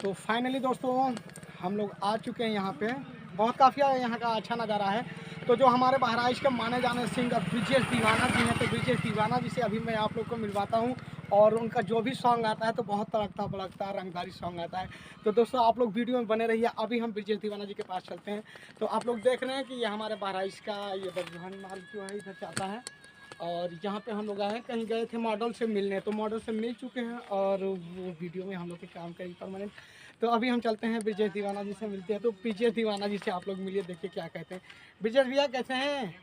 तो फाइनली दोस्तों हम लोग आ चुके हैं यहाँ पे। बहुत काफ़ी यहाँ का अच्छा नज़ारा है। तो जो हमारे बहराइच के माने जाने सिंगर ब्रिजेश दीवाना जी हैं, तो ब्रिजेश दीवाना जी से अभी मैं आप लोग को मिलवाता हूँ। और उनका जो भी सॉन्ग आता है तो बहुत तड़कता भड़कता रंगदारी सॉन्ग आता है। तो दोस्तों आप लोग वीडियो में बने रहिए। अभी हम ब्रिजेश दीवाना जी के पास चलते हैं। तो आप लोग देख रहे हैं कि ये हमारे बहराइच का ये बजवानी मार्ग जो है इधर जाता है। और यहाँ पे हम लोग आए हैं, कहीं गए थे मॉडल से मिलने, तो मॉडल से मिल चुके हैं और वो वीडियो में हम लोग के काम करेंगे परमानेंट। तो अभी हम चलते हैं ब्रिजेश दीवाना जी से मिलते हैं। तो ब्रिजेश दीवाना जी से आप लोग मिलिए, देखिए क्या कहते हैं। ब्रिजेश भैया कैसे हैं?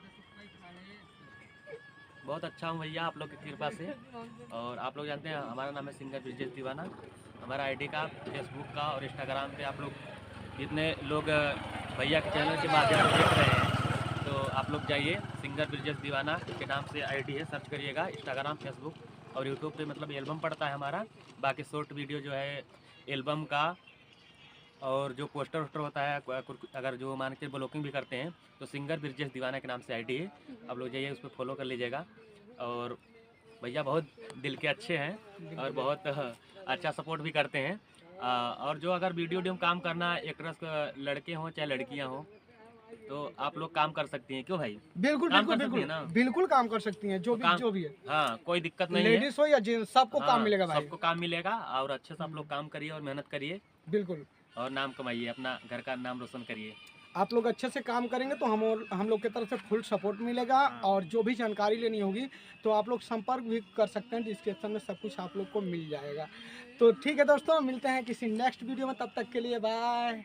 बहुत अच्छा हूँ भैया, आप लोग की कृपा से। और आप लोग जानते हैं हमारा नाम है सिंगर ब्रिजेश दीवाना। हमारा आईडी का, फेसबुक का और इंस्टाग्राम पे आप लोग जितने लोग भैया के चैनल के माध्यम से देख रहे हैं, तो आप लोग जाइए, सिंगर ब्रिजेश दीवाना के नाम से आईडी है, सर्च करिएगा। इंस्टाग्राम, फेसबुक और यूट्यूब पे मतलब एल्बम पड़ता है हमारा। बाकी शॉर्ट वीडियो जो है एल्बम का, और जो पोस्टर वोस्टर होता है, अगर जो मान के ब्लॉगिंग भी करते हैं, तो सिंगर ब्रिजेश दीवाना के नाम से आईडी है। आप लोग जाइए, उस पर फॉलो कर लीजिएगा। और भैया बहुत दिल के अच्छे हैं और बहुत अच्छा सपोर्ट भी करते हैं। और जो अगर वीडियो में काम करना, एक्ट्रेस लड़के हों चाहे लड़कियां हों, तो आप लोग काम कर सकती हैं। क्यों भाई? बिल्कुल काम बिल्कुल कर सकती बिल्कुल हैं ना? बिल्कुल काम कर सकती हैं, तो काम, जो भी है, हाँ, कोई दिक्कत नहीं है। लेडीज हो या जेंट्स, सबको काम हाँ, मिलेगा भाई। सबको काम मिलेगा। और अच्छे से आप लोग काम करिए और मेहनत करिए बिल्कुल। और नाम कमाइए, अपना घर का नाम रोशन करिए। आप लोग अच्छे से काम करेंगे तो हम लोग की तरफ से फुल सपोर्ट मिलेगा। और जो भी जानकारी लेनी होगी तो आप लोग संपर्क भी कर सकते हैं, डिस्क्रिप्शन में सब कुछ आप लोग को मिल जाएगा। तो ठीक है दोस्तों, मिलते हैं किसी नेक्स्ट वीडियो में, तब तक के लिए बाय।